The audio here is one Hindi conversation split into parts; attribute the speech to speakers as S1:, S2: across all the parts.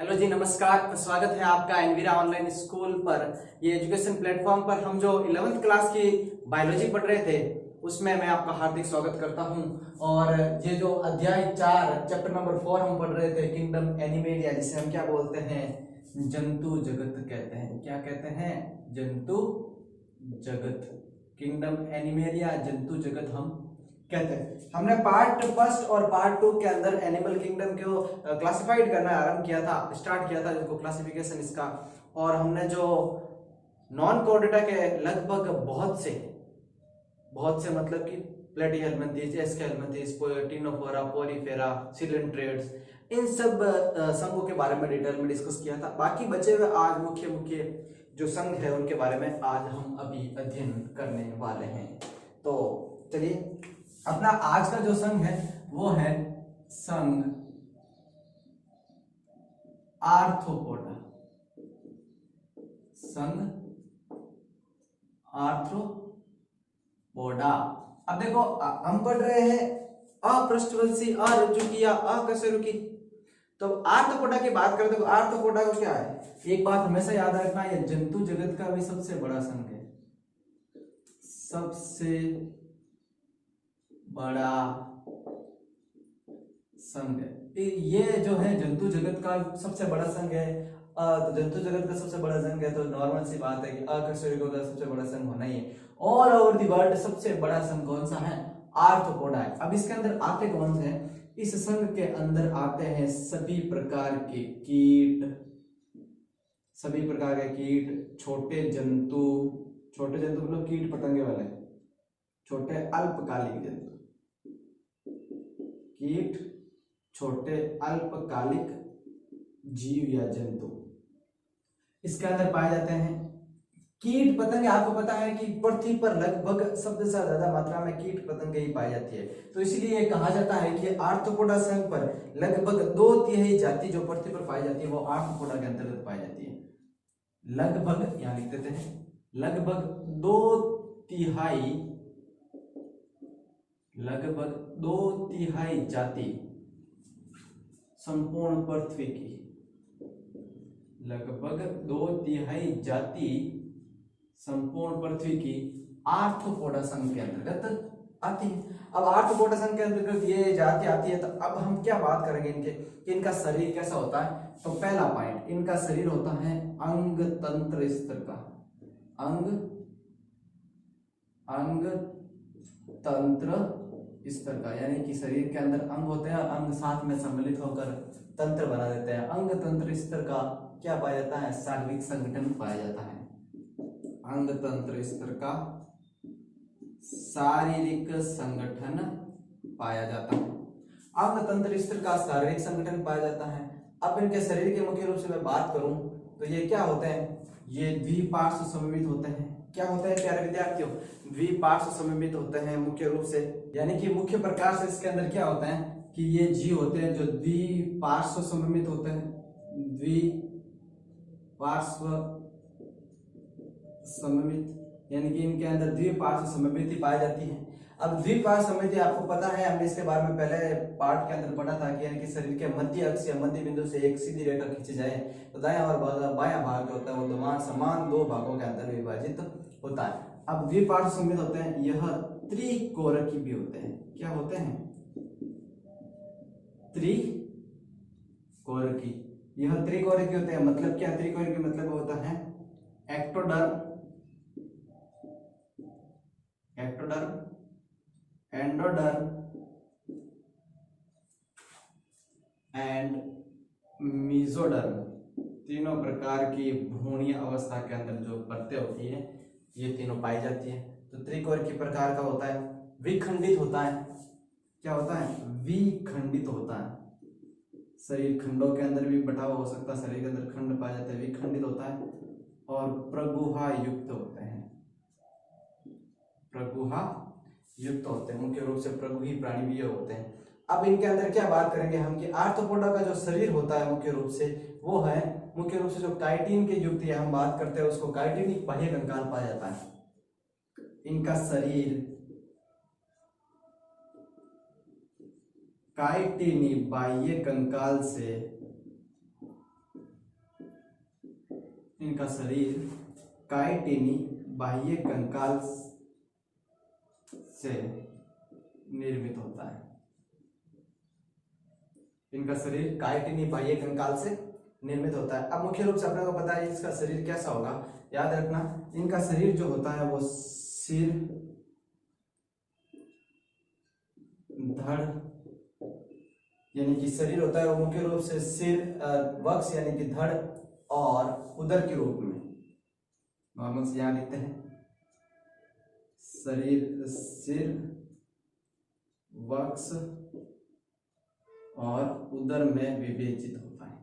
S1: हेलो जी, नमस्कार। स्वागत है आपका एनवीरा ऑनलाइन स्कूल पर। ये एजुकेशन प्लेटफॉर्म पर हम जो 11th क्लास की बायोलॉजी पढ़ रहे थे उसमें मैं आपका हार्दिक स्वागत करता हूं। और ये जो अध्याय 4 चैप्टर नंबर 4 हम पढ़ रहे थे, किंगडम एनिमेलिया, जिसे हम क्या बोलते हैं, जंतु जगत कहते हैं। क्या कहते हैं? जंतु जगत। किंगडम एनिमेलिया, जंतु जगत हम कहते हैं। हमने पार्ट फर्स्ट और पार्ट 2 के अंदर एनिमल किंगडम को क्लासिफाइड करना आरंभ किया था, स्टार्ट किया था जिसको क्लासिफिकेशन इसका। और हमने जो नॉन कॉर्डेटा के लगभग बहुत से मतलब कि प्लेटीहेल्मिन्थेस, एस्केल्मिन्थेस, टिनोफोरा, पोरीफेरा, सिलेंट्रेट्स, इन सब संघों के बारे में डिटेल में डिस्कस किया था। बाकी बचे हुए आज मुख्य मुख्य जो संघ है उनके बारे में आज हम अभी अध्ययन करने वाले हैं। तो चलिए, अपना आज का जो संघ है वो है संघ आर्थ्रोपोडा। संघ आर्थ्रोपोडा। अब देखो, हम पढ़ रहे हैं अपृष्ठवंशी, अरज्जुकीय, अकशेरुकी। तो आर्थ्रोपोडा की बात करें तो आर्थ्रोपोडा को क्या है, एक बात हमेशा याद रखना, यह जंतु जगत का भी सबसे बड़ा संघ है। सबसे बड़ा संघ है ये जो है, जंतु जगत का सबसे बड़ा संघ है। तो जंतु जगत का सबसे बड़ा संघ है तो नॉर्मल सी बात है कि अकशेरुकों का सबसे बड़ा संघ होना ही है। ऑल ओवर द वर्ल्ड सबसे बड़ा संघ कौन सा है? आर्थ्रोपोडा है। अब इसके अंदर आते कौन से हैं? इस संघ के अंदर आते हैं सभी प्रकार के कीट, सभी प्रकार के कीट, छोटे जंतु मतलब कीट पतंगे वाले, छोटे अल्पकालिक जंतु, कीट, छोटे अल्पकालिक जीव या जंतु इसके अंदर पाए जाते हैं। कीट पतंगे, आपको पता है कि पृथ्वी पर लगभग सबसे ज्यादा मात्रा में कीट पतंगे ही पाई जाती है। तो इसलिए कहा जाता है कि आर्थ्रोपोडा संघ पर लगभग 2/3 जाति जो पृथ्वी पर पाई जाती है वो आर्थ्रोपोडा के अंतर्गत पाई जाती है। लगभग, यहां लिख देते हैं, लगभग 2/3 जाति संपूर्ण पृथ्वी की, लगभग 2/3 जाति संपूर्ण पृथ्वी की आर्थ्रोपोडा संघ के अंतर्गत आती है। अब आर्थ्रोपोडा संघ के अंतर्गत ये जाति आती है, तो अब हम क्या बात करेंगे इनके, इनका शरीर कैसा होता है। तो पहला पॉइंट, इनका शरीर होता है अंग तंत्र स्तर का, अंग तंत्र स्तर का, यानी कि शरीर के अंदर अंग होते हैं और अंग साथ में सम्मिलित होकर तंत्र बना देते हैं। अंग तंत्र स्तर का क्या पाया जाता है? शारीरिक संगठन पाया जाता है। अंग तंत्र स्तर का शारीरिक संगठन पाया जाता है। अंग तंत्र स्तर का शारीरिक संगठन पाया जाता है। अब इनके शरीर के मुख्य रूप से मैं बात करूं तो ये क्या होते हैं? ये द्विपार्श्व सममित होते हैं। क्या होते हैं प्यारे विद्यार्थियों? द्विपार्श्व सममित होते हैं मुख्य रूप से, यानी कि मुख्य प्रकार से इसके अंदर क्या होते हैं कि ये जीव होते हैं जो द्विपार्श्व सममित होते हैं। द्विपार्श्व सममित, यानी कि इनके अंदर द्विपार्श्व सममिति पाई जाती है। अब द्विपार्श्व सममिति आपको पता है, हमने इसके बारे में पहले पार्ट के अंदर पढ़ा था कि यानी कि शरीर के मध्य अक्ष या मध्य बिंदु से एक सीधी रेखा खींची जाए तो दायां और बायां भाग जो होता है वो समान दो भागों के अंदर विभाजित होता है। अब द्विपार्श्व सममित होते हैं, यह त्रिकोरकी भी होते हैं। क्या होते हैं? त्रिकोरकी। यह त्रिकोरकी होते हैं। मतलब क्या? त्रिकोरकी मतलब होता है एक्टोडर्म, एंडोडर्म एंड मेसोडर्म, तीनों प्रकार की भ्रूणीय अवस्था के अंदर जो परतें होती है ये तीनों पाई जाती है। तो त्रिकोरकी प्रकार का होता है, विखंडित होता है। क्या होता है? विखंडित होता है। शरीर खंडों के अंदर भी बटा हुआ हो सकता है, शरीर के अंदर खंड पाए जाते हैं, विखंडित होता है। और प्रगुहा युक्त होते हैं, प्रगुहा युक्त होते हैं। मुख्य रूप से प्रगुही प्राणी भी होते हैं। अब इनके अंदर क्या बात करेंगे हम कि आर्थ्रोपोडा का जो शरीर होता है मुख्य रूप से वो है, मुख्य रूप से जो काइटिन के युक्त है हम बात करते हैं उसको काइटिनिक बाह्य कंकाल पाया जाता है। इनका शरीर काइटिनी बाह्य कंकाल से इनका शरीर काइटिनी बाह्य कंकाल से निर्मित होता है। इनका शरीर काइटिनी बाह्य कंकाल से निर्मित होता है। अब मुख्य रूप से अपने को पता है इसका शरीर कैसा होगा, याद रखना इनका शरीर जो होता है वो सिर, धड़ यानी कि शरीर होता है वो मुख्य रूप से सिर, वक्ष यानी कि धड़ और उदर के रूप में नॉर्मल से यहाँ लिखते हैं शरीर, सिर, वक्ष और उदर में विभाजित होता है।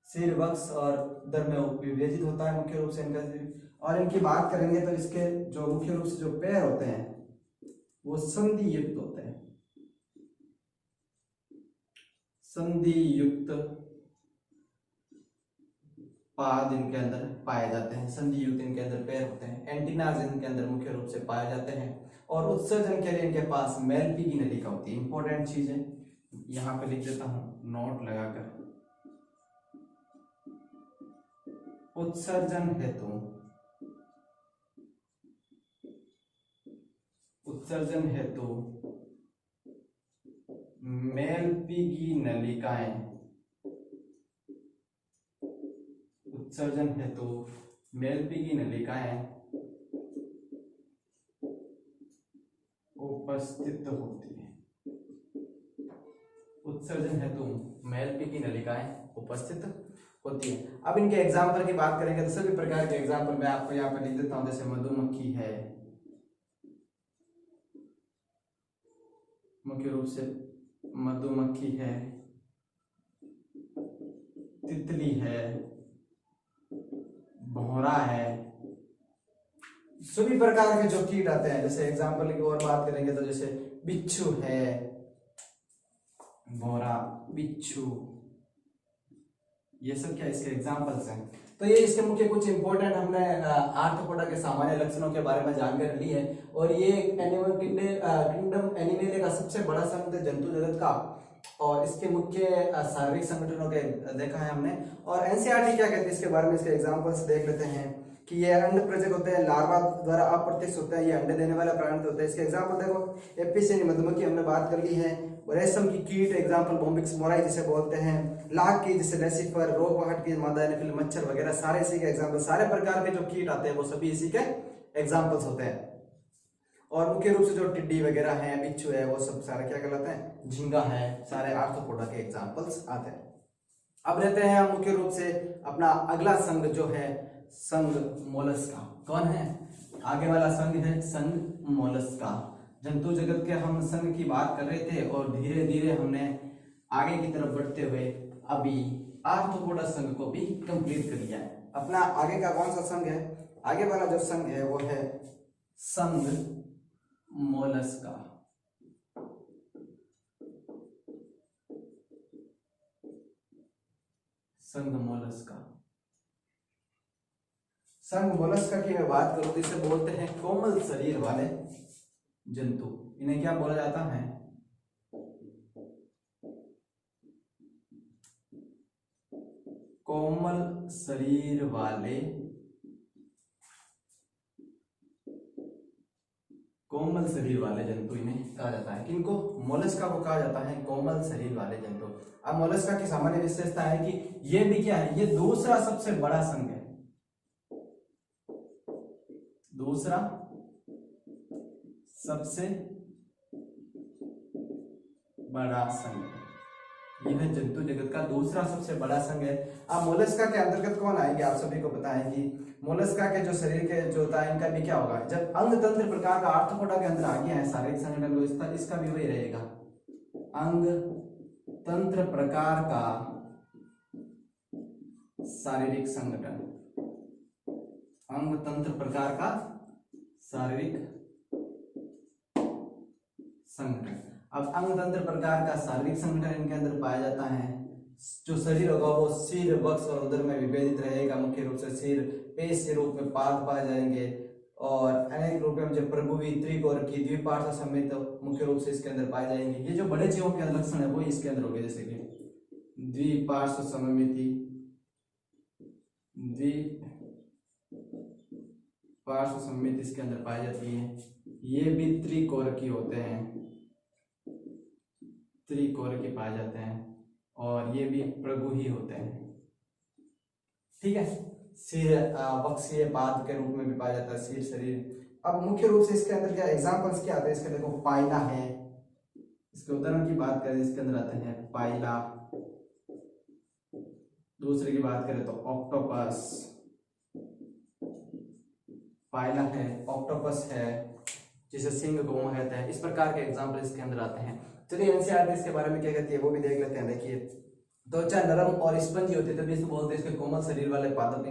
S1: सिर, वक्ष और उदर में विभाजित होता है मुख्य रूप से इनका शरीर। और इनकी बात करेंगे तो इसके जो मुख्य रूप से जो पैर होते हैं वो संधि युक्त होते हैं। संधि युक्त पाद इनके अंदर पाए जाते हैं। संधि युक्त इनके अंदर पैर होते हैं। एंटीनाज इनके अंदर मुख्य रूप से पाए जाते हैं। और उत्सर्जन के लिए इनके पास मेलपी की नलिका होती है। इंपॉर्टेंट चीज है, यहाँ पे लिख देता हूं नोट लगाकर। उत्सर्जन हेतु मेलपी की नलिकाएं, उत्सर्जन हेतु मेलपी की नलिकाएं उपस्थित होती है। उत्सर्जन हेतु मेलपी की नलिकाएं उपस्थित होती है। अब इनके एग्जाम्पल की बात करेंगे तो सभी प्रकार के एग्जाम्पल मैं आपको यहाँ पर लिख देता हूं। जैसे मधुमक्खी है, मुख्य रूप से मधुमक्खी है, तितली है, भौरा है, सभी प्रकार के जो कीट आते हैं। जैसे एग्जाम्पल की और बात करेंगे तो जैसे बिच्छू है, भौरा, बिच्छू, ये सब क्या इसके एग्जाम्पल्स हैं। तो ये इसके मुख्य कुछ इंपॉर्टेंट हमने आर्थ्रोपोडा के सामान्य लक्षणों के बारे में जानकारी ली है। और ये एनिमल किंगडम एनिमल का सबसे बड़ा संघ है जंतु जगत का। और इसके मुख्य शारीरिक संगठनों के देखा है हमने। और एनसीईआरटी क्या कहते हैं इसके बारे में, इसके एग्जांपल्स देख लेते हैं कि ये अंड प्रजक होते हैं, लार्वा द्वारा अप्रत्यक्ष होते हैं, ये अंडे देने वाला प्राणी होते हैं। इसके एग्जांपल देखो एपिस यानी मधुमक्खी हमने बात कर ली है। रेशम की कीट एग्जांपल बोम्बिक्स मोराई जिसे बोलते हैं, लाख की जैसे लेसिफर, रोगवाहट की मादा एनोफिल मच्छर वगैरह सारे इसी के एग्जांपल। सारे प्रकार के जो कीट आते हैं वो सभी इसी के एग्जांपल्स होते हैं। और मुख्य रूप से जो टिड्डी वगैरह है, बिच्छू है, वो सब सारे क्या कहलाते हैं, झींगा है, सारे आर्थ्रोपोडा के एग्जांपल्स आते हैं। अब रहते हैं मुख्य रूप से अपना अगला संघ जो है संघ मोलस्का। कौन है आगे वाला संघ है संघ मोलस्का। जंतु जगत के हम संघ की बात कर रहे थे और धीरे धीरे हमने आगे की तरफ बढ़ते हुए अभी आर्थ्रोपोडा संघ को भी कंप्लीट कर लिया है। अपना आगे का कौन सा संघ है, आगे वाला जो संघ है वो है संघ मोलस्का। संघ मोलस्का, संघ मोलस्का की मैं बात करूं तो इसे बोलते हैं कोमल शरीर वाले जंतु। इन्हें क्या बोला जाता है, कोमल शरीर वाले, कोमल शरीर वाले जंतु इन्हें कहा जाता है। किनको, मोलस्का को कहा जाता है कोमल शरीर वाले जंतु। अब मोलस्का की सामान्य विशेषता है कि ये भी क्या है, ये दूसरा सबसे बड़ा संघ है, दूसरा सबसे बड़ा संघ है। यह जंतु जगत का दूसरा सबसे बड़ा संघ है। अब मोलस्का के अंतर्गत कौन आएंगे, आप सभी को पता है कि मोलस्का के जो शरीर के जो होता है इनका भी क्या होगा, जब अंग तंत्र प्रकार का आर्थ्रोपोडा के अंदर आ गया है शारीरिक संगठन व्यवस्था, इसका भी वही रहेगा, अंग तंत्र प्रकार का शारीरिक संगठन, अंग तंत्र प्रकार का शारीरिक संगठन। अब अंग तंत्र प्रकार का शारीरिक संगठन इनके अंदर पाया जाता है। जो शरीर होगा वो सिर, वक्ष और उदर में विभेदित रहेगा। मुख्य रूप से सिर, पेश के रूप में पाद पाए जाएंगे और अनेक रूप में जो प्रभुवी, त्रिकोण की द्विपार्श्व समेत मुख्य रूप से इसके अंदर पाए जाएंगे। ये जो बड़े जीवों के लक्षण है वो इसके अंदर हो गए, जैसे कि द्विपार्श्व सममिति, द्विपार्श्व द्विपार्श्व सममित इसके अंदर पाई जाती है। ये भी त्रिकोणकी होते हैं, त्रिकोणकी पाए जाते हैं, और ये भी प्रगुही होते हैं। ठीक है, सिर वक्षीय पाद के रूप में भी पाया जाता है, सिर शरीर। अब मुख्य रूप से इसके अंदर क्या एग्जांपल्स क्या आते हैं, इसके देखो पाइला है, इसके उदाहरण की बात करें इसके अंदर आते हैं पाइला। दूसरे की बात करें तो ऑक्टोपस, पाइला है, ऑक्टोपस है जिसे सिंह गोम कहते हैं। इस प्रकार के एग्जाम्पल इसके अंदर आते हैं। चलिए एनसीईआरटी इसके बारे में क्या कहती है वो भी देख लेते हैं। देखिए, त्वचा नरम और स्पंजी होती है तभी इसको बोलते हैं, इसके कोमल शरीर वाले पादप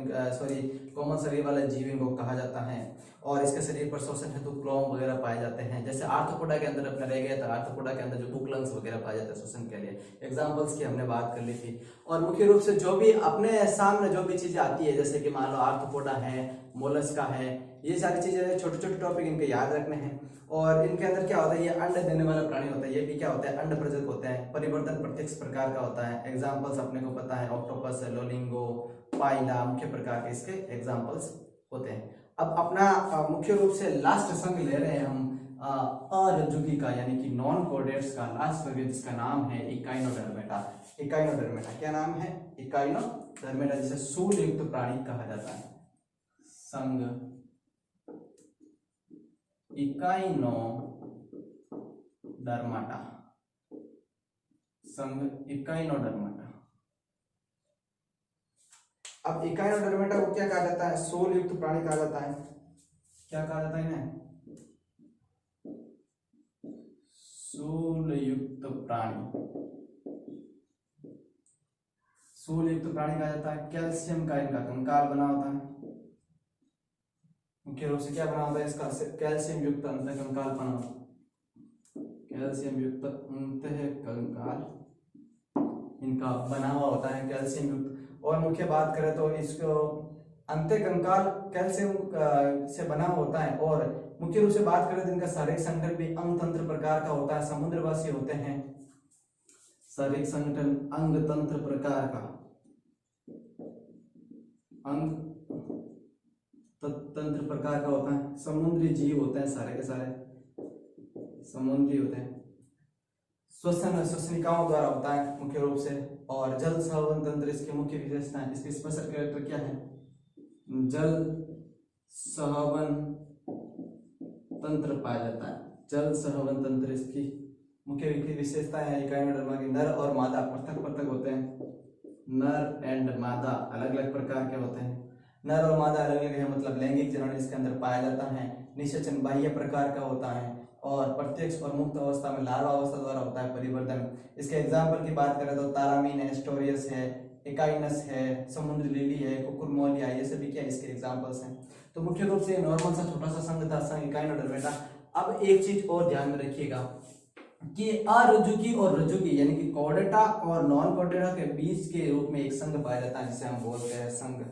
S1: कोमल शरीर वाले जीव इनको कहा जाता है, और इसके शरीर पर श्वसन हेतु क्लोम वगैरह पाए जाते हैं। जैसे आर्थ्रोपोडा के अंदर अपने रह गए तो आर्थ्रोपोडा के अंदर जो बुक लंग्स वगैरह पाए जाते हैं श्वसन के लिए, एग्जांपल्स की हमने बात कर ली थी। और मुख्य रूप से जो भी अपने सामने जो भी चीजें आती है, जैसे कि मान लो आर्थ्रोपोडा है, मोलस्का है, ये सारी चीजें छोटे छोटे टॉपिक इनके याद रखने हैं। और इनके अंदर क्या होता है, ये अंड देने वाला प्राणी होता है, ये भी क्या होता है अंड प्रजनक होते हैं। परिवर्तन प्रत्यक्ष प्रकार का होता है। एग्जांपल्स अपने को पता है, ऑक्टोपस, लोलिंगो, पाइला मुख्य प्रकार के इसके एग्जांपल्स होते हैं। अब अपना मुख्य रूप से लास्ट संघ ले रहे हैं हम अरज्जुकी का, यानी कि नॉन कोर्डेट्स का लास्ट संघ, जिसका नाम है इकाइनोडर्मेटा। इकाइनोडर्मेटा क्या नाम है, इकाइनोडर्मेटा, जिसे सूल युक्त प्राणी कहा जाता है। संघ इकाइनोडर्माटा, संघ इकाइनोडर्माटा। अब इकाइनोडर्मेटा को क्या कहा जाता है, सोल युक्त प्राणी कहा जाता है। क्या कहा जाता है इन्हें, सोल युक्त प्राणी। सोल युक्त प्राणी कहा जाता है। कैल्शियम का इनका कंकाल बना होता है, मुख्य रूप से क्या बना होता है इसका, कैल्शियम युक्त अंतः कंकाल बना होता है। कैल्शियम युक्त अंतः कंकाल इनका बना हुआ होता है, कैल्शियम युक्त। और मुख्य बात करें तो इसको अंत्य कंकाल कैल्शियम से बना होता है। और मुख्य रूप से बात करें तो इनका शारीरिक संगठन भी अंग तंत्र प्रकार का होता है, समुद्रवासी होते हैं। शारीरिक संगठन अंग तंत्र प्रकार का, अंग तंत्र प्रकार का होता है। समुद्री जीव होते हैं, सारे के सारे समुद्री होते हैं। श्वसन श्वसनिकाओं द्वारा होता है मुख्य रूप से। और जल संवहन तंत्र इसकी मुख्य विशेषता है। इसके स्पेशल कैरेक्टर क्या है, जल संवहन तंत्र पाया जाता है। जल संवहन तंत्र इसकी मुख्य विशेषता है। इकाइनोडर्मा की नर और मादा पृथक पृथक होते हैं। नर एंड मादा अलग अलग प्रकार के होते हैं। नर और मादा अलग अलग है, मतलब लैंगिक जनन इसके अंदर पाया जाता है। निषेचन बाह्य प्रकार का होता है, और प्रत्यक्ष और मुक्त अवस्था में लार्वा अवस्था द्वारा होता है परिवर्तन। इसके एग्जाम्पल की बात करें तो तारामीन है, स्टोरियस है, एकाइनस है, समुद्री लिली है, कुकुरमोलिया, ये सभी क्या इसके एग्जाम्पल्स हैं। तो मुख्य रूप से नॉर्मल सा छोटा सा संघ था, संघ इकाइनोडर्मेटा। अब एक चीज और ध्यान में रखिएगा कि अरज्जुकी और रज्जुकी यानी कि कॉर्डेटा और नॉन कॉर्डेटा के बीच के रूप में एक संघ पाया जाता है, जिसे हम बोलते हैं संघ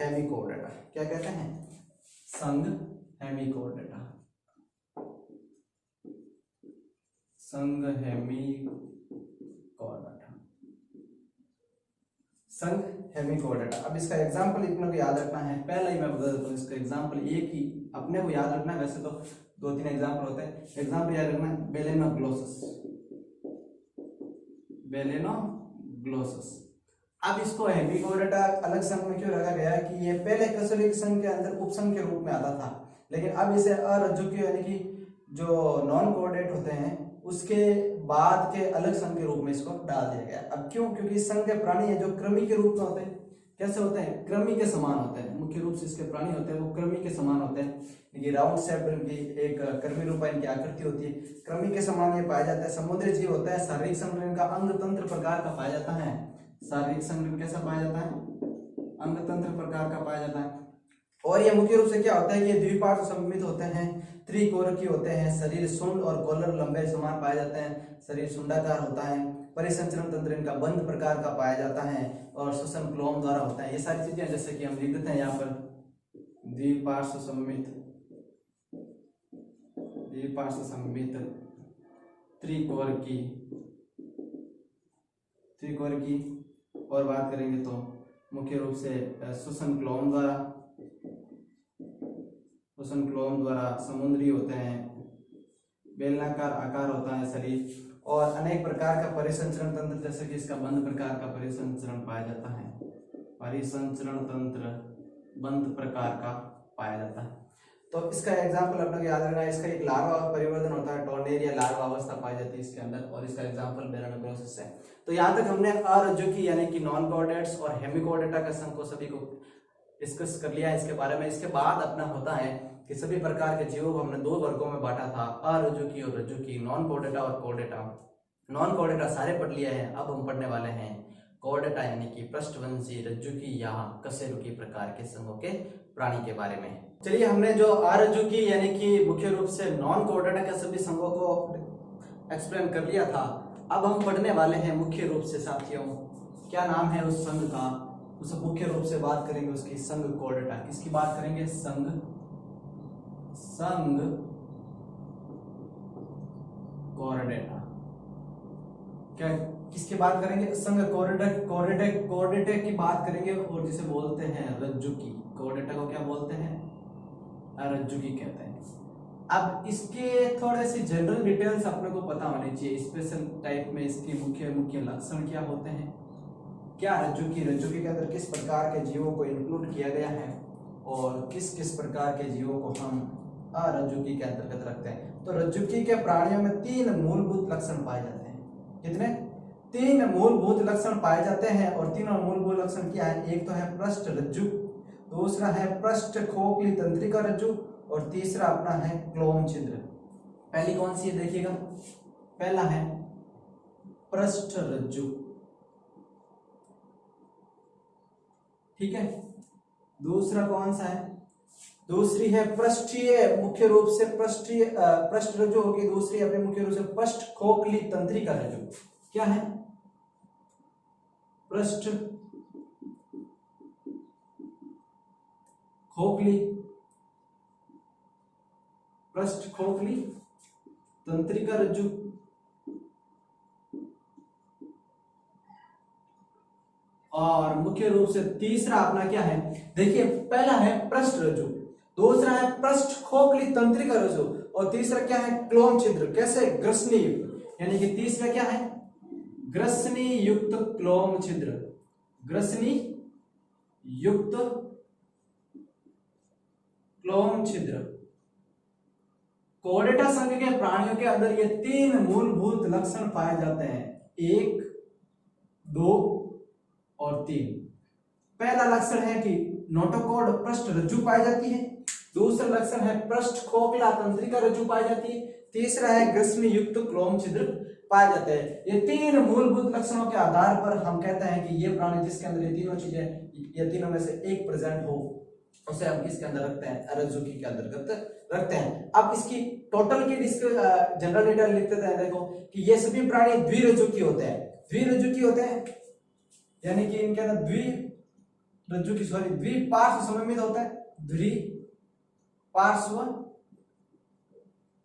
S1: हेमिकॉर्डेटा। क्या कहते हैं, संघ हेमिकॉर्डेटा, संघ हेमिकॉर्डेटा, संघ हेमिकॉर्डेटा। अब इसका एग्जांपल इतना को याद रखना है, पहले ही मैं बता देता हूँ इसका एग्जांपल। एक ही अपने को याद रखना है, वैसे तो दो तीन एग्जांपल होते हैं। एग्जांपल याद रखना है, बेलेनोग्लोसस, बेलेनोग्लोसस। अब इसको हेमिकॉर्डेटा अलग संघ में क्यों रखा गया है कि ये पहले कसोलिक संघ के अंदर उपसंघ के रूप में आता था, लेकिन अब इसे अरज्जुकी यानी कि जो नॉन कोऑर्डिनेट होते हैं उसके बाद के अलग संघ के रूप में इसको डाल दिया गया। अब क्यों, क्योंकि इस संघ के प्राणी है जो कृमि के रूप में होते हैं। कैसे होते हैं, कृमि के समान होते हैं। मुख्य रूप से इसके प्राणी होते हैं वो कृमि के समान होते हैं। ये राउंड शेप की एक कृमि रूपा इनकी आकृति होती है, कृमि के समान ये पाया जाता है। समुद्री जीव होता है। शारीरिक संगठन का अंग तंत्र प्रकार का पाया जाता है। शारीरिक संगठन कैसा पाया जाता है, अंग तंत्र प्रकार का पाया जाता है। और ये मुख्य रूप से क्या होता है कि ये द्विपार्श्व सममित होते हैं, त्रिकोणकी होते हैं। शरीर शुंड और कॉलर लंबे समान पाए जाते हैं। शरीर शुंडाकार होता है। परिसंचरण तंत्र इनका बंद प्रकार का पाया जाता है, और श्वसन क्लोम द्वारा होता है। ये सारी चीजें जैसे कि हम लिख देते हैं यहाँ पर, द्विपार्श्व सममित, द्विपार्श्व सममित त्रिकोणकी, त्रिकोणकी। और बात करेंगे तो मुख्य रूप से श्वसन क्लोम द्वारा, ओशन क्लोम द्वारा समुद्री होते हैं, बेलनाकार आकार होता है शरीर, और अनेक प्रकार का परिसंचरण तंत्र जैसे कि इसका बंद प्रकार का परिसंचरण पाया जाता है, परिसंचरण तंत्र बंद प्रकार का पाया जाता है। तो इसका एग्जाम्पल अपने याद रखना है, इसका एक लार्वा परिवर्तन होता है, टॉर्नेरिया लार्वा अवस्था पाई जाती है इसके अंदर, और इसका एग्जाम्पल बेरन प्रोसेस है। तो यहाँ तक हमने अरज्जुकी यानी कि नॉन कॉर्डेट्स और हेमिकॉर्डेटा का संघ को सभी को डिस्कस कर लिया है इसके बारे में। इसके बाद अपना होता है कि सभी प्रकार के जीवों को हमने दो वर्गों में बांटा था, अरज्जुकी और रज्जुकी, नॉन कॉर्डेटा और कॉर्डेटा। नॉन कॉर्डेटा सारे पढ़ लिए हैं, अब हम पढ़ने वाले हैं कॉर्डेटा यानी कि पृष्ठवंशी, रज्जुकी या कशेरुकी प्रकार के संघों के प्राणी के बारे में। चलिए, हमने जो अरज्जुकी यानी कि मुख्य रूप से नॉन कॉर्डेटा के सभी संघों को एक्सप्लेन कर लिया था। अब हम पढ़ने वाले हैं मुख्य रूप से साथियों, क्या नाम है उस संघ का, उस मुख्य रूप से बात करेंगे उसकी, संघ कॉर्डेटा। किसकी बात करेंगे? संघ कॉर्डेटा। क्या किसकी बात करेंगे? संघ कॉर्डेटा की बात करेंगे, और जिसे बोलते हैं रज्जुकी। कॉर्डेटा को क्या बोलते हैं? रज्जुकी कहते हैं। अब इसके थोड़े से जनरल डिटेल्स अपने को पता होनी चाहिए, स्पेशल टाइप में इसके मुख्य लक्षण क्या होते हैं, क्या रज्जुकी के अंदर किस प्रकार के जीवों को इंक्लूड किया गया है, और किस किस प्रकार के जीवों को हम अरज्जुकी के अंतर्गत रखते हैं। तो रज्जुकी के प्राणियों में 3 मूलभूत लक्षण पाए जाते हैं। कितने? 3 मूलभूत लक्षण पाए जाते हैं, और तीनों मूलभूत लक्षण क्या है? एक तो है पृष्ठ रज्जु, दूसरा है पृष्ठ खोखली तंत्रिका रज्जु, और तीसरा अपना है क्लोम छिद्र। पहली कौन सी है देखिएगा, पहला है पृष्ठ रज्जु, ठीक है। दूसरा कौन सा है? दूसरी है पृष्ठीय, मुख्य रूप से पृष्ठ रज्जु होगी। दूसरी अपने मुख्य रूप से पृष्ठ खोखली तंत्रिका रज्जु। क्या है? पृष्ठ खोखली, पृष्ठ खोखली तंत्रिका रज्जु, और मुख्य रूप से तीसरा अपना क्या है? देखिए, पहला है पृष्ठ रज्जु, दूसरा है पृष्ठ खोखली तंत्रिका रज्जु, और तीसरा क्या है? क्लोम छिद्र। कैसे? ग्रसनी युक्त, यानी कि तीसरा क्या है? ग्रसनी युक्त क्लोम छिद्र, ग्रसनी युक्त क्लोम छिद्र। कॉर्डेटा संघ के प्राणियों के अंदर ये 3 मूलभूत लक्षण पाए जाते हैं, 1, 2 और 3। पहला लक्षण है कि नोटोकॉर्ड पृष्ठ रज्जु पाई जाती है, दूसरा लक्षण है पृष्ठ खोखला तंत्रिका रज्जु पाई जाती है, तीसरा है ग्रसनी युक्त क्लोम छिद्र पाए जाते हैं। ये 3 मूलभूत लक्षणों के आधार पर हम कहते हैं कि ये प्राणी जिसके अंदर ये तीनों चीजें, ये तीनों में से एक प्रेजेंट हो, उसे हम किसके अंदर रखते हैं? अरज्जुकी के अंतर्गत रखते हैं। अब इसकी टोटल की जनरल डिटेल लिखते हैं। देखो कि ये सभी प्राणी द्विरज्जुकी होते हैं, द्विरज्जुकी होते हैं, यानी कि इनके अंदर द्विपार्श्व सममित होता है, द्विपार्श्व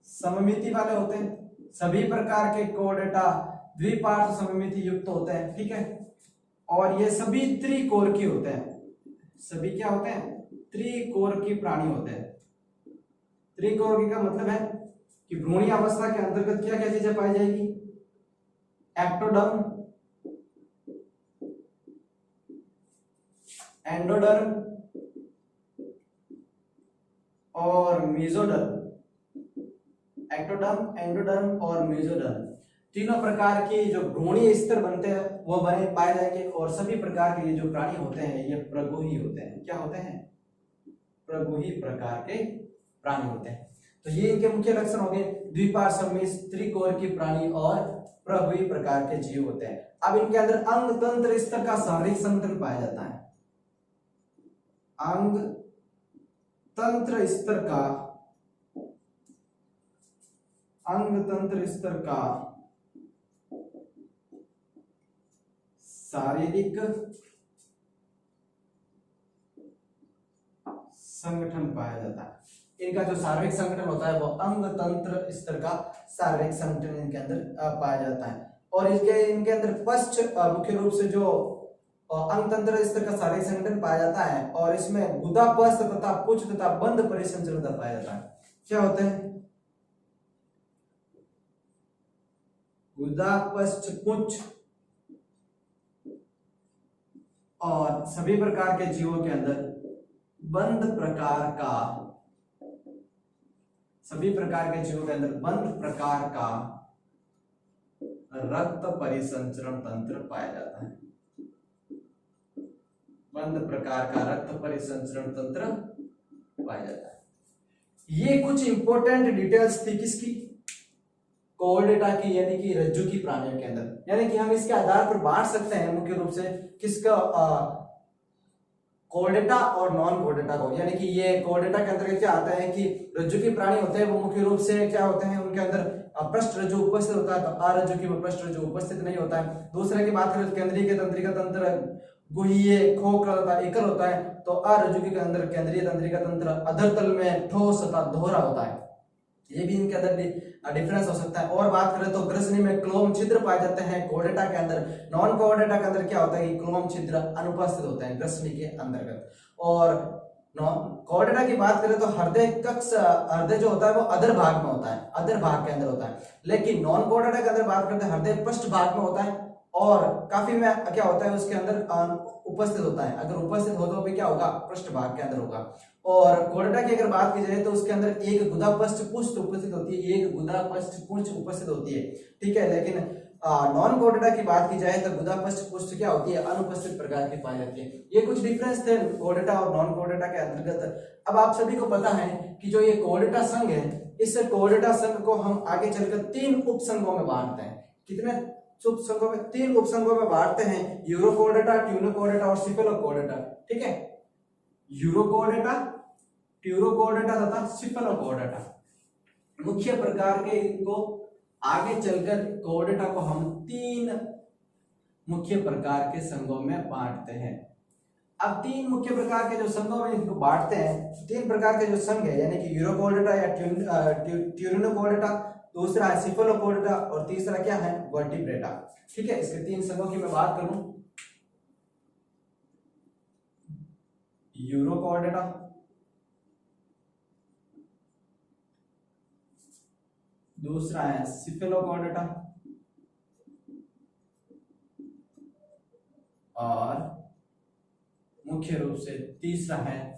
S1: सममिति वाले होते हैं। सभी प्रकार के कॉर्डेटा द्विपार्श्व सममिति युक्त होते हैं, ठीक है। और ये सभी त्रिकोरकी होते हैं। सभी क्या होते हैं? त्रिकोरकी प्राणी होते हैं। त्रिकोरकी का मतलब है कि भ्रूणीय अवस्था के अंतर्गत क्या क्या चीजें पाई जाएगी? एक्टोडर्म, एंडोडर्म और मेसोडर्म। एक्टोडर्म, एंडोडर्म और मेसोडर्म, तीनों प्रकार की जो भ्रूणीय स्तर बनते हैं वो बने पाए जाएंगे। और सभी प्रकार के ये जो प्राणी होते हैं ये प्रगुही होते हैं। क्या होते हैं? प्रगुही प्रकार के प्राणी होते हैं। तो ये इनके मुख्य लक्षण हो गए, द्विपार्श्व त्रिकोरकी प्राणी और प्रगुही प्रकार के जीव होते हैं। अब इनके अंदर अंग तंत्र स्तर का शारीरिक संगठन पाया जाता है। अंग तंत्र स्तर का, अंग तंत्र स्तर का शारीरिक संगठन पाया जाता है। इनका जो शारीरिक संगठन होता है वो अंग तंत्र स्तर का शारीरिक संगठन इनके अंदर पाया जाता है। और इनके अंदर पश्च मुख्य रूप से जो और अंग तंत्र इस तरह का शारीरिक संगठन पाया जाता है और इसमें गुदा पस्त तथा पुच्छ तथा बंद परिसंचरण पाया जाता है। क्या होते हैं? गुदा पस्त पुच्छ और सभी प्रकार के जीवों के अंदर बंद प्रकार का, सभी प्रकार के जीवों के अंदर बंद प्रकार का रक्त परिसंचरण तंत्र पाया जाता है। बंद प्रकार का रक्त परिसंचरण तंत्र पाया जाता है। ये कुछ इंपॉर्टेंट डिटेल्स थी किसकी? कोर्डेटा की, यानी कि रज्जु की प्राणियों के अंदर। यानी कि हम इसके आधार पर बांट सकते हैं मुख्य रूप से किसका, कोर्डेटा और नॉन कोर्डेटा को। यानी कि ये कोर्डेटा के अंतर्गत क्या आता है कि रज्जु की प्राणी होते हैं वो मुख्य रूप से क्या होते हैं, उनके अंदर पृष्ठ रज्जु उपस्थित होता है, तो अरज्जु की पृष्ठ रज्जु उपस्थित नहीं होता है। दूसरे की बात करें तो केंद्रीय के तंत्रिका तंत्र गुहीय खोखला एकल होता है, तो अरज्जु के अंदर केंद्रीय तंत्रिका तंत्र अधर तल में ठोस तथा दोहरा होता है। ये भी इनके अंदर डिफरेंस हो सकता है। और बात करें तो ग्रसनी में क्लोम छिद्र पाए जाते हैं कोर्डेटा के अंदर। नॉन कोर्डेटा के अंदर क्या होता है कि क्लोम छिद्र अनुपस्थित होते हैं ग्रसनी के अंतर्गत। और कोर्डेटा की बात करें तो हृदय कक्ष, हृदय जो होता है वो अधर भाग में होता है, अधर भाग के अंदर होता है। लेकिन नॉन कोर्डेटा के अंदर बात करते हैं हृदय पृष्ठ भाग में होता है और काफी में क्या होता है उसके अंदर उपस्थित होता है। अगर उपस्थित हो तो भी क्या होगा, पृष्ठ भाग के अंदर होगा। और कोर्डेटा की अगर बात की जाए तो उसके अंदर एक गुदा पृष्ठ पुष्ट उपस्थित होती है, एक गुदा पृष्ठ पुष्ट उपस्थित होती है, ठीक है। लेकिन नॉन कोर्डेटा की बात की जाए तो गुदा पृष्ठ पुष्ट क्या होती है, अनुपस्थित प्रकार की पाई जाती है। ये कुछ डिफरेंस थे कोर्डेटा और नॉन कोर्डेटा के अंतर्गत। अब आप सभी को पता है कि जो ये कोर्डेटा संघ है, इस कोर्डेटा संघ को हम आगे चलकर 3 उपसंघों में बांटते हैं। कितने उपसंघों में? 3 उपसंघों में बांटते हैं, यूरोकोर्डेटा, ट्यूनोकोर्डेटा और सिफेलोकोर्डेटा, ठीक है। यूरोकोर्डेटा, ट्यूरोकोर्डेटा तथा सिफेलोकोर्डेटा मुख्य प्रकार के। इनको आगे चलकर कोर्डेटा को हम 3 मुख्य प्रकार के संघों में बांटते हैं। अब 3 मुख्य प्रकार के जो संघों में इनको बांटते हैं, 3 प्रकार के जो संघ है यानी कि यूरोकोर्डेटा या ट्यूरिनोकोर्डेटा, दूसरा है सिफेलोकोर्डेटा और तीसरा क्या है, वर्टिब्रेटा, ठीक है। इसके 3 संघों की मैं बात करूं, यूरोकोर्डेटा, दूसरा है सिफेलोकोर्डेटा और मुख्य रूप से तीसरा है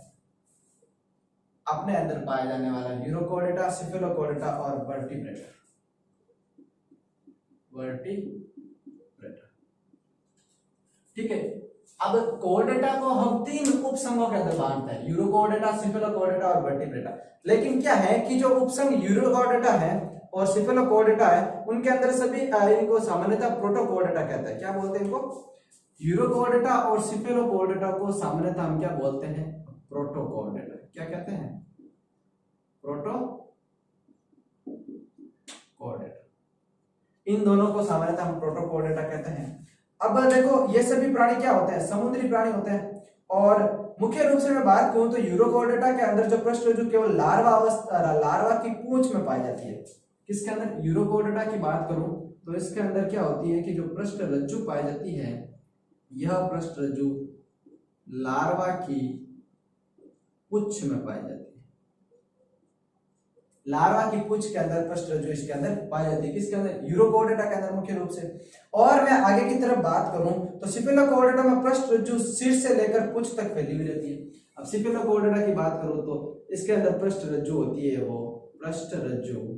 S1: अपने अंदर पाया जाने वाला यूरोकोर्डेटा, सिफेलोकोर्डेटा और वर्टिब्रेटा, ठीक है। अब कोर्डेटा को हम 3 उपसंघों के अंदर बांटते हैं, यूरोकोर्डेटा, सिफेलोकोर्डेटा और वर्टिब्रेटा। लेकिन क्या है कि जो उपसंघ यूरोकोर्डेटा है और सिफेलोकोर्डेटा है उनके अंदर सभी इनको सामान्यतः प्रोटोकोर्डेटा कहते हैं। क्या बोलते हैं इनको? यूरोकोर्डेटा और सिफेलोकोर्डेटा को सामान्यतः हम क्या बोलते हैं, प्रोटोकोर्डेटा। क्या कहते हैं? प्रोटोकोर्डेटा। इन दोनों को सामान्यतः हम प्रोटोकोर्डेटा कहते हैं। अब देखो ये सभी प्राणी क्या होते हैं, समुद्री प्राणी होते हैं। और मुख्य रूप से मैं बात करूं तो यूरोकोर्डेटा के अंदर जो पृष्ठ रज्जु केवल लार्वा की पूंछ में पाई जाती है। किसके अंदर? यूरोकोर्डेटा की बात करूं तो इसके अंदर क्या होती है कि जो पृष्ठ रज्जु पाई जाती है, यह पृष्ठ रज्जु लार्वा की पुच्छ में पाई जाती है। लार्वा की पुच्छ के अंदर पृष्ठ रज्जु इसके अंदर पाई जाती है। किसके अंदर? यूरोकोर्डेटा के अंदर मुख्य रूप से। और मैं आगे की तरफ बात करूं तो सिफेलोकोर्डेटा में पृष्ठ रज्जु सिर से लेकर पुच्छ तक फैली हुई रहती है। अब सिफेलोकोर्डेटा की बात करूं तो इसके अंदर पृष्ठ रज्जु होती है, वो पृष्ठ रज्जु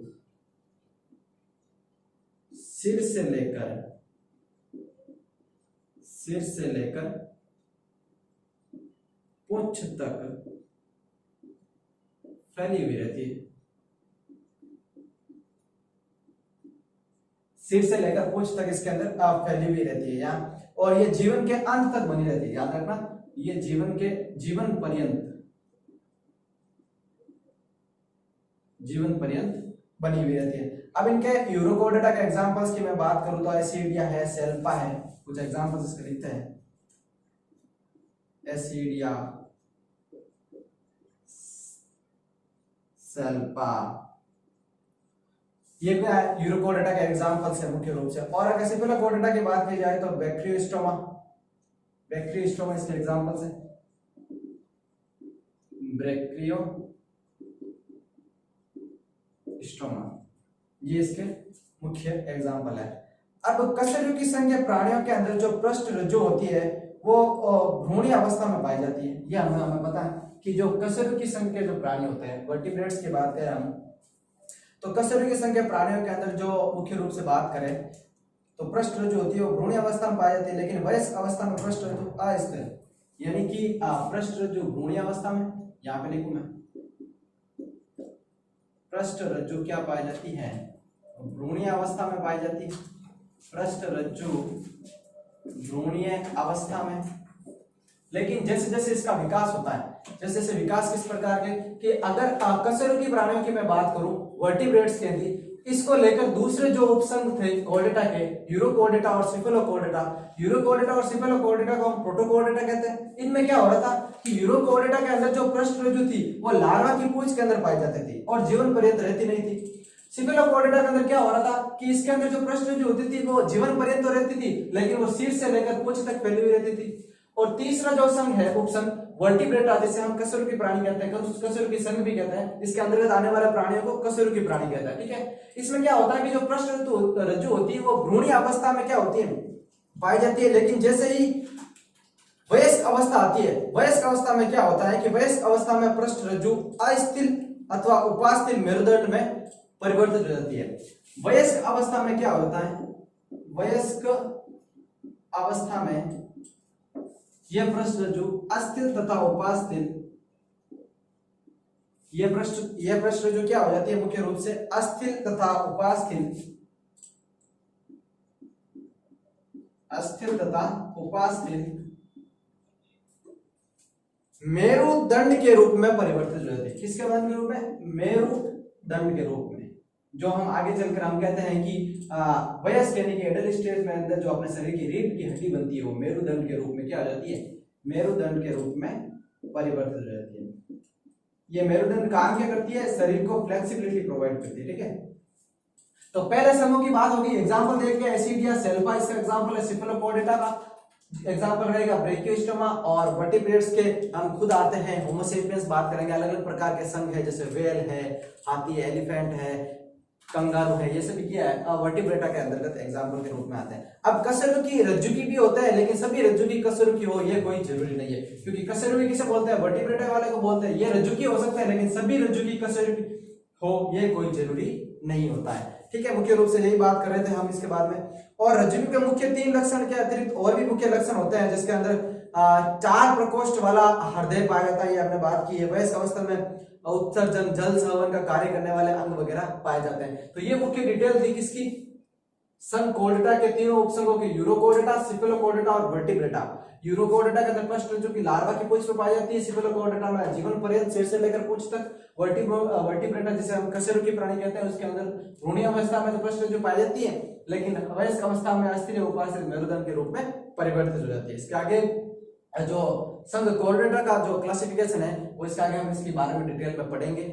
S1: सिर से लेकर पुच्छ तक फैली हुई रहती है। सिर से लेकर पुच्छ तक इसके अंदर फैली हुई रहती है यहाँ, और ये जीवन के अंत तक बनी रहती है। याद रखना, ये जीवन पर्यंत बनी हुई रहती है। अब इनके यूरोकोर्डेटा के एग्जांपल्स की मैं बात करूं तो एसिडिया है, सेल्पा है। कुछ एग्जांपल्स इसके लिखते हैं, एसिडिया, सेल्पा, ये यूरोकोर्डेटा के एग्जांपल्स है मुख्य रूप से। और अगर सिफेलोकोर्डेटा की बात की जाए तो बैक्टीरियोस्टोमा, ब्रैकियोस्टोमा इसके एग्जांपल्स हैं, ब्रैकियोस्टोमा, ये इसके मुख्य एग्जांपल है। अब कशेरुकी संघ के प्राणियों के अंदर जो पृष्ठ रज्जु होती है वो भ्रूणी अवस्था में पाई जाती है। ये हमें पता है कि जो कशेरुकी संघ के जो प्राणी होते हैं, वर्टिब्रेट्स की बात करें हम, तो कशेरुकी संघ के प्राणियों के अंदर जो मुख्य रूप से बात करें तो पृष्ठ रज्जु होती है वो भ्रूणी अवस्था में पाई जाती है, लेकिन वयस्क अवस्था में पृष्ठ रज्जु अस्थिर, यानी कि पृष्ठ रज्जु भ्रूणी अवस्था में, यहाँ पे लिखूं मैं, पृष्ठ रज्जु क्या पाई जाती है, भ्रूणीय अवस्था में पाई जाती है, पृष्ठ रज्जु भ्रूणीय अवस्था में। लेकिन जैसे जैसे इसका विकास होता है, जैसे जैसे विकास किस प्रकार के कि अगर कशेरुकी प्राणियों की मैं बात करूं, वर्टिब्रेट्स के थी, इसको लेकर दूसरे जो उपसंघ थे कोर्डेटा के, यूरोकोर्डेटा और सिफेलोकोर्डेटा, यूरोकोर्डेटा और सिफेलोकोर्डेटा को हम प्रोटोकोर्डेटा कहते हैं। इनमें क्या हो रहा था कि यूरोकोर्डेटा के अंदर जो पृष्ठ रज्जु थी वो लार्वा की पूंछ के अंदर पाई जाती थी और जीवन पर्यंत रहती नहीं थी। सिफेलोकोर्डेटा के अंदर क्या हो रहा था कि इसके अंदर जो पृष्ठ रज्जु होती थी वो जीवन पर्यंत तो रहती थी, लेकिन वो सिर से लेकर पूंछ तक फैली हुई रहती थी। और तीसरा जो संघ है, उपसंघ वर्टिब्रेटा, जिसे हम कशेरुकी प्राणी कहते हैं, कशेरुकी संघ भी कहते हैं, इसके अंतर्गत आने वाले प्राणियों को कशेरुकी प्राणी कहते हैं। ठीक है, इसमें क्या होता है कि जो पृष्ठ रज्जु होती है वो भ्रूणी अवस्था में क्या होती है, पाई जाती है, लेकिन जैसे ही वयस्क अवस्था आती है, वयस्क अवस्था में क्या होता है कि वयस्क अवस्था में पृष्ठ रज्जु अस्थिर अथवा उपास्थिर मेरुदंड में परिवर्तित हो जाती है। वयस्क अवस्था में क्या होता है, वयस्क अवस्था में यह पृष्ठ रज्जु अस्थिर तथा उपास्थिर, यह पृष्ठ रज्जु क्या हो जाती है, मुख्य रूप से अस्थिर तथा उपास्थिर, अस्थिर तथा उपास्थिर मेरुदंड के रूप में परिवर्तित हो जाती है। किसके के रूप में, मेरुदंड के रूप में, जो हम आगे चलकर हम कहते हैं कि वयस्क यानी कि एडल्ट स्टेज में अंदर जो अपने शरीर की रीढ़ की हड्डी बनती है वो मेरुदंड के रूप में क्या हो जाती है, मेरुदंड के रूप में परिवर्तित हो जाती है। ये मेरुदंड काम क्या करती है, शरीर को फ्लेक्सिबिलिटी प्रोवाइड करती है। ठीक है, तो पहले समूह की बात होगी, एग्जांपल देखते हैं, एसिडिया सेल्फा इसका एग्जांपल है, सिफेलोपोडेटा का एग्जांपल रहेगा ब्रैकियोस्टोमा, और वर्टिब्रेट्स के हम खुद आते हैं होमो सेपियंस, बात करेंगे, अलग अलग प्रकार के संघ है, जैसे व्हेल है, हाथी है, एलिफेंट है, कंगारू है, ये सभी क्या है वर्टिब्रेटा के अंतर्गत एग्जांपल के रूप में आते हैं। अब कशेरुकी रज्जु की भी होता है, लेकिन सभी रज्जु की कशेरुकी हो ये कोई जरूरी नहीं है, क्योंकि कशेरुकी किसे बोलते हैं, वर्टिब्रेटा वाले को बोलते हैं। ये रज्जु की हो सकता है, लेकिन सभी रज्जु की कशेरुकी हो ये कोई जरूरी नहीं होता है। ठीक है, मुख्य रूप से यही बात कर रहे थे हम इसके बाद में। और रज्जु के मुख्य 3 लक्षण के अतिरिक्त और भी मुख्य लक्षण होते हैं, जिसके अंदर 4 प्रकोष्ठ वाला हृदय पाया जाता है, ये हमने बात की है। वयस्क अवस्था में उत्सर्जन, जल संवहन का कार्य करने वाले अंग वगैरह पाए जाते हैं। तो ये मुख्य डिटेल थी किसकी, संघ कोर्डेटा के तीनों उपसंघों की, यूरोकोर्डेटा, सिफेलोकोर्डेटा और वर्टिब्रेटा। यूरोकोर्डेटा के अंदर पृष्ठ रज्जु की लार्वा की पूंछ में पाई जाती है, सिफेलोकोर्डेटा में जीवन पर्यंत सिर से लेकर पूंछ तक, वर्टिब्रेटा जिसे हम कशेरुकी प्राणी कहते हैं उसके अंदर भ्रूणीय अवस्था में तो पृष्ठ रज्जु पाई जाती है, लेकिन वयस्क अवस्था में अस्थिर उपास्थिर मेरुदंड के रूप में परिवर्तित हो जाती है। इसके आगे जो संघ कोर्डेटा का जो क्लासिफिकेशन है वो इसके आगे हम इसके बारे में डिटेल में पढ़ेंगे।